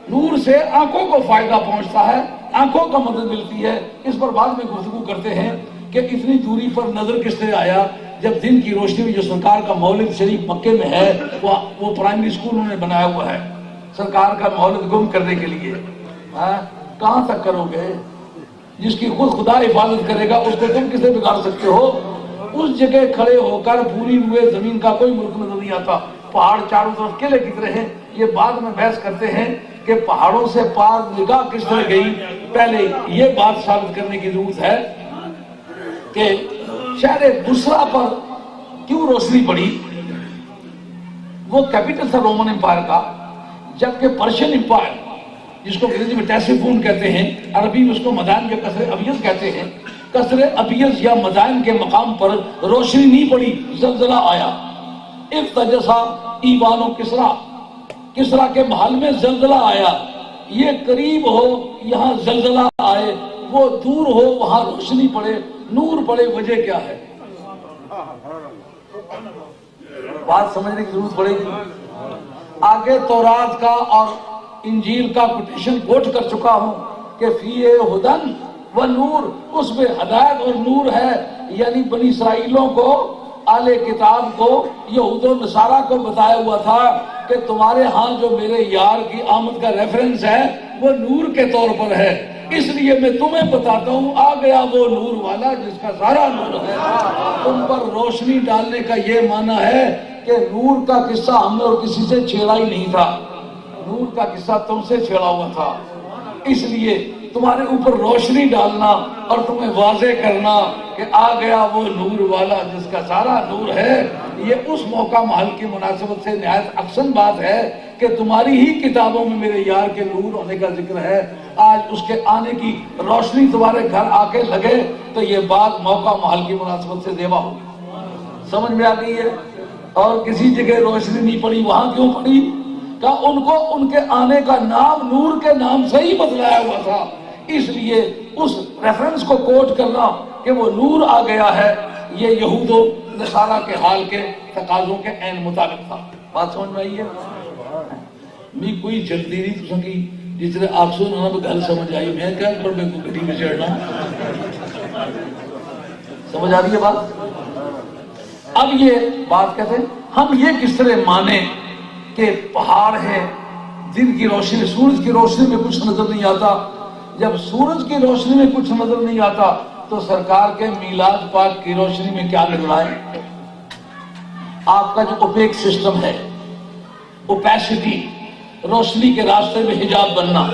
نور سے آنکھوں کو فائدہ پہنچتا ہے، آنکھوں کا مدد ملتی ہے۔ اس پر بعد میں گفتگو کرتے ہیں کہ اتنی دوری پر نظر کس طرح آیا جب دن کی روشنی میں جو سرکار کا مولد شریف مکے میں ہے وہ پرائمری اسکول انہوں نے بنایا ہوا ہے سرکار کا مولد گم کرنے کے لیے۔ کہاں تک کرو گے؟ جس کی خود خدا حفاظت کرے گا اس کو تم کسے بگاڑ سکتے ہو؟ اس جگہ کھڑے ہو کر پوری روئے زمین کا کوئی ملک نظر نہیں آتا، پہاڑ چاروں طرف قلعے کی طرح ہیں۔ یہ بعد میں بحث کرتے ہیں کہ پہاڑوں سے پار نگاہ کس طرح گئی۔ پہلے یہ بات ثابت کرنے کی ضرورت ہے کہ شہر بصرہ پر کیوں روشنی پڑی۔ وہ کیپٹل تھا رومن امپائر کا، جبکہ پرشین امپائر جس کو انگریزی میں ٹیسیفون کہتے ہیں، عربی میں اس کو مدائن یا قصر ابیض کہتے ہیں، قصر ابیض یا مدائن کے مقام پر روشنی نہیں پڑی، زلزلہ آیا۔ ارتجسا ایوان و کسرا، کسرا کے محل میں زلزلہ آیا، یہ قریب ہو یہاں زلزلہ آئے، وہ دور ہو وہاں روشنی پڑے، نور پڑے، وجہ کیا ہے؟ بات سمجھنے کی ضرورت پڑے گی۔ آگے تورات کا اور انجیل کا کوٹیشن کوٹ کر چکا ہوں کہ فیہ ہدن و نور، اس میں ہدایت اور نور ہے، یعنی بنی اسرائیلوں کو، اہل کتاب کو، یہود و نصارہ کو بتایا ہوا تھا کہ تمہارے ہاں جو میرے یار کی آمد کا ریفرنس ہے وہ نور کے طور پر ہے، اس لیے میں تمہیں بتاتا ہوں آ گیا وہ نور والا جس کا سارا نور ہے۔ تم پر روشنی ڈالنے کا یہ معنی ہے کہ نور کا قصہ ہم نے اور کسی سے چھیڑا ہی نہیں تھا، نور کا قصہ تم سے چھیڑا ہوا تھا، اس لیے تمہارے اوپر روشنی ڈالنا اور تمہیں واضح کرنا کہ آ گیا وہ نور والا جس کا سارا نور ہے۔ یہ اس موقع محل کی مناسبت سے نہایت احسن بات ہے کہ تمہاری ہی کتابوں میں میرے یار کے نور ہونے کا ذکر ہے، آج اس کے آنے کی روشنی تمہارے گھر آ کے لگے تو یہ بات موقع محل کی مناسبت سے زیبا ہوگی۔ سمجھ میں آ گئی ہے؟ اور کسی جگہ روشنی نہیں پڑی، وہاں کیوں پڑی؟ کہ ان کو ان کے آنے کا نام نور کے نام سے ہی بتلایا ہوا تھا، اس لیے اس ریفرنس کو کوٹ کرنا کہ وہ نور آ گیا ہے، یہ یہود و نصارہ کے حال کے تقاضوں کے عین مطابق تھا۔ بات سمجھ میں آئی ہے؟ میں کوئی جلدی نہیں تو سکی جس نے آپ سننا تو گل سمجھ آئی، میں کیا پر میں کو گھڑی میں چڑھنا، سمجھ آ رہی ہے بات؟ اب یہ بات کہتے ہیں ہم یہ کس طرح مانے کہ پہاڑ ہے، دن کی روشنی، سورج کی روشنی میں کچھ نظر نہیں آتا، جب سورج کی روشنی میں کچھ نظر نہیں آتا تو سرکار کے میلاد پاک کی روشنی میں کیا نظر آئے؟ آپ کا جو اوپیک سسٹم ہے، اوپیسٹی، روشنی کے راستے میں حجاب بننا،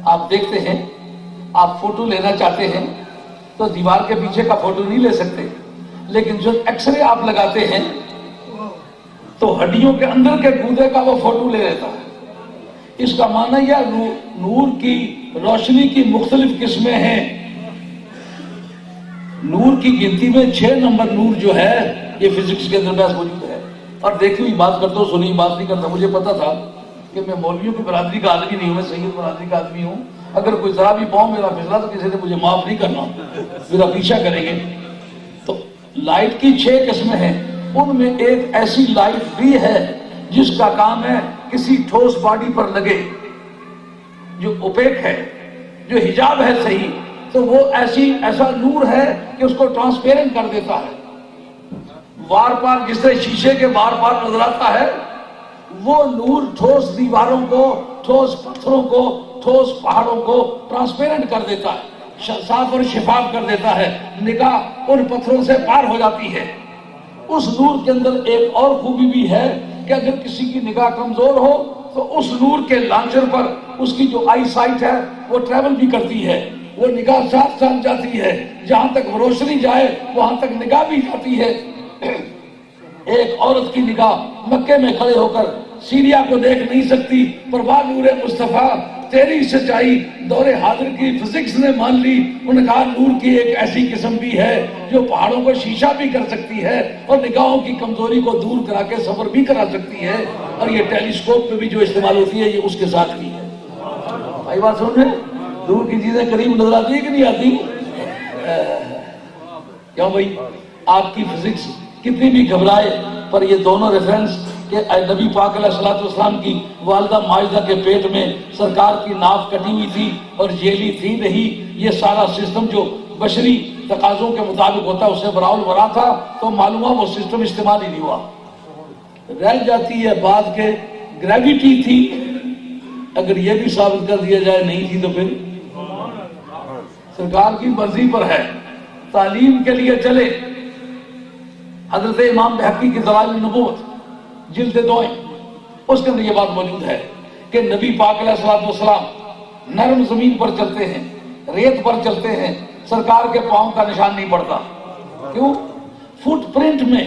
آپ دیکھتے ہیں، آپ فوٹو لینا چاہتے ہیں تو دیوار کے پیچھے کا فوٹو نہیں لے سکتے، لیکن جو ایکس رے آپ لگاتے ہیں تو ہڈیوں کے اندر کے گودے کا وہ فوٹو لے لیتا ہے۔ اس کا معنی یہ نور کی روشنی کی مختلف قسمیں ہیں، نور کی گنتی میں 6 نمبر نور جو ہے یہ فزکس کے اندر بحث موجود ہے۔ اور دیکھی ہوئی بات کرتا ہوں، سنی بات نہیں کرتا، مجھے پتا تھا کہ میں مولویوں کی برادری کا آدمی نہیں ہوں، میں سید برادری کا آدمی ہوں، اگر کوئی ذرا بھی پاؤں میرا پھسلا تو کسی نے مجھے معاف نہیں کرنا، میرا پیچھا کریں گے۔ تو لائٹ کی 6 قسمیں ہیں، ان میں ایک ایسی لائٹ بھی ہے جس کا کام ہے کسی ٹھوس باڈی پر لگے، جو اوپیک ہے، جو حجاب ہے صحیح، تو وہ ایسا نور ہے کہ اس کو ٹرانسپیرنٹ کر دیتا ہے، وار پار جس طرح شیشے کے بار بار نظر آتا ہے، وہ نور ٹھوس دیواروں کو، ٹھوس پتھروں کو، ٹھوس پہاڑوں کو ٹرانسپیرنٹ کر دیتا ہے، صاف اور شفاف کر دیتا ہے، نگاہ ان پتھروں سے پار ہو جاتی ہے۔ اس نور کے اندر ایک اور خوبی بھی ہے کہ اگر کسی کی نگاہ کمزور ہو تو اس نور کے لانچر پر اس کی جو آئی سائٹ ہے وہ ٹریول بھی کرتی ہے، وہ نگاہ ساتھ ساتھ جاتی ہے، جہاں تک روشنی جائے وہاں تک نگاہ بھی جاتی ہے۔ ایک عورت کی نگاہ مکے میں کھڑے ہو کر سیریا کو دیکھ نہیں سکتی، پر واہ نور مصطفیٰ تیری سچائی دور حاضر کی فزکس نے مان لی۔ انہوں نے کہا نور کی ایک ایسی قسم بھی ہے جو پہاڑوں کو شیشہ بھی کر سکتی ہے اور نگاہوں کی کمزوری کو دور کرا کے سفر بھی کرا سکتی ہے، اور یہ ٹیلیسکوپ میں بھی جو استعمال ہوتی ہے یہ اس کے ساتھ بھی ہے۔ بھائی بات سمجھ رہے؟ دور کی چیزیں قریب نظر آتی ہے کہ نہیں آتی؟ کیوں بھائی آپ کی فزکس کتنی بھی گھبرائے، پر یہ دونوں ریفرنس کہ نبی پاک علیہ السلام کی والدہ ماجدہ کے پیٹ میں سرکار کی ناف کٹی ہوئی تھی اور جیلی تھی نہیں، یہ سارا سسٹم جو بشری تقاضوں کے مطابق ہوتا ہے اس سے براؤل برا تھا، تو معلوم ہوا وہ سسٹم استعمال ہی نہیں ہوا۔ رہ جاتی ہے بات کہ گریویٹی تھی، اگر یہ بھی ثابت کر دیا جائے نہیں تھی تو پھر سرکار کی مرضی پر ہے، تعلیم کے لیے چلے۔ حضرت امام بہقی کی دلائل النبوت جلد 2 اس کے اندر یہ بات موجود ہے کہ نبی پاک علیہ السلام نرم زمین پر چلتے ہیں، ریت پر چلتے ہیں، سرکار کے پاؤں کا نشان نہیں پڑتا۔ کیوں؟ فٹ پرنٹ میں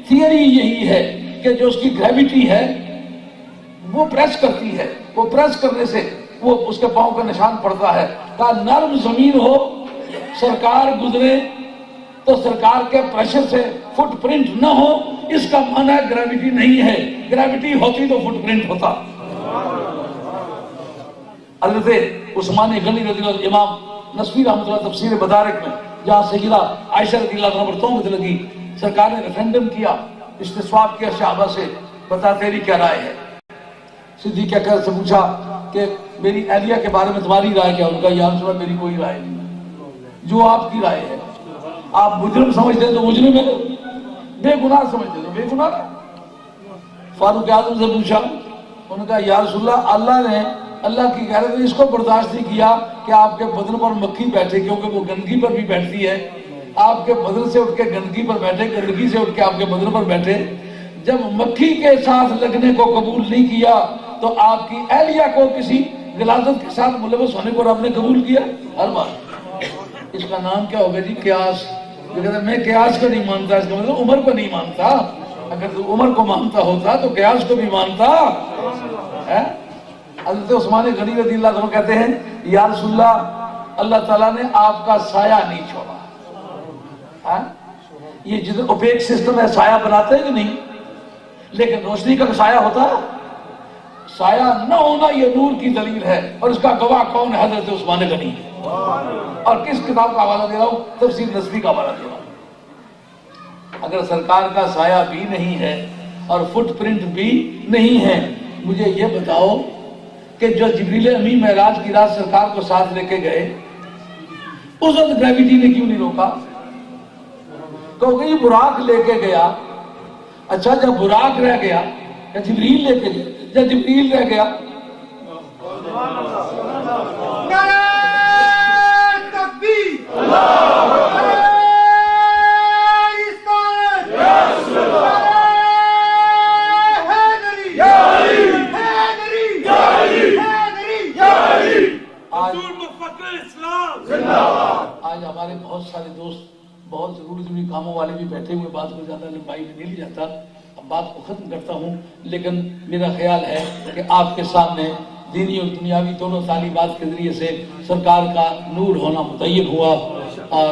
تھیوری یہی ہے کہ جو اس کی گریویٹی ہے وہ پریس کرتی ہے، وہ پریس کرنے سے وہ اس کے پاؤں کا نشان پڑتا ہے۔ کہا نرم زمین ہو، سرکار گزرے تو سرکار کے پریشر سے فٹ پرنٹ نہ ہو اس کا معنی گریوٹی نہیں ہے. گریوٹی ہوتی تو فٹ پرنٹ ہوتا. حضرت عثمان غنی رضی اللہ عنہ، امام نسوی رحمۃ اللہ تفسیر مدارک میں جہاں سیدہ عائشہ رضی اللہ عنہ پر تہمت لگی، سرکار نے ریفرینڈم کیا، استصواب کیا صحابہ سے، بتا تیری کیا رائے ہے. صدیق اکبر سے پوچھا کہ میری اہلیہ کے بارے میں تمہاری رائے کیا؟ ان کا یا رسول اللہ میری کوئی رائے نہیں، جو آپ کی رائے ہے. آپ مجرم سمجھتے ہیں تو مجرم ہے، بے گناہ سمجھتے ہیں تو بے گناہ. فاروق اعظم سے پوچھا، انہوں نے کہا یا رسول اللہ اللہ کی غیرت نے اس کو برداشت نہیں کیا کہ آپ کے بدن پر مکھی بیٹھے، کیونکہ وہ گندگی پر بھی بیٹھتی ہے. آپ کے بدن سے اٹھ کے گندگی پر بیٹھے، گندگی سے اٹھ کے آپ کے بدن پر بیٹھے. جب مکھی کے ساتھ لگنے کو قبول نہیں کیا تو آپ کی اہلیہ کو کسی غلاظت کے ساتھ ملوث ہونے کو رب نے قبول کیا. ہر بات اس کا نام کیا ہوگا جی؟ قیاس. جو کہتا ہے میں قیاس کو نہیں مانتا، اس کا مطلب عمر کو نہیں مانتا. اگر تو عمر کو مانتا ہوتا تو قیاس کو بھی مانتا. حضرت عثمان غنی رضی اللہ عنہ کہتے ہیں یا رسول اللہ، اللہ تعالیٰ نے آپ کا سایہ نہیں چھوڑا. یہ جدھر اوپیک سسٹم ہے سایہ بناتے ہیں کہ نہیں، لیکن روشنی کا سایہ ہوتا ہے. سایہ نہ ہونا یہ نور کی دلیل ہے، اور اس کا گواہ کون ہے؟ حضرت عثمان غنی. اور کس کتاب کا حوالہ دے رہا ہوں؟ تفسیر نسوی کا حوالہ دے رہا ہوں. اگر سرکار کا سایہ بھی نہیں ہے اور فٹ پرنٹ بھی نہیں ہے، مجھے یہ بتاؤ کہ جو جبریل امی معراج کی رات سرکار کو ساتھ لے کے گئے، اس وقت گریوٹی نے کیوں نہیں روکا؟ کیونکہ یہ براق لے کے گیا. اچھا جب براق رہ گیا یا جبریل لے کے گیا؟ جب جبریل رہ گیا آج ہمارے بہت سارے دوست بہت ضروری کاموں والے بھی بیٹھے ہوئے، بات کو زیادہ لمبائی میں نہیں لی جاتا. اب بات کو ختم کرتا ہوں، لیکن میرا خیال ہے کہ آپ کے سامنے دینی اور دنیاوی دونوں تعلیمات کے ذریعے سے سرکار کا نور ہونا متعین ہوا، اور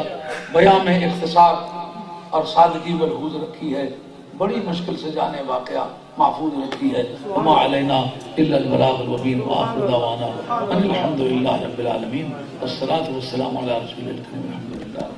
بیان میں اختصار اور سادگی ملحوظ رکھی ہے. بڑی مشکل سے جانے واقعہ محفوظ رکھی ہے. وما علینا الا البلاغ المبین وآخر دعوانا ان الحمد للہ رب العالمین والصلاة والسلام علی رسول الکریم. الحمد للہ.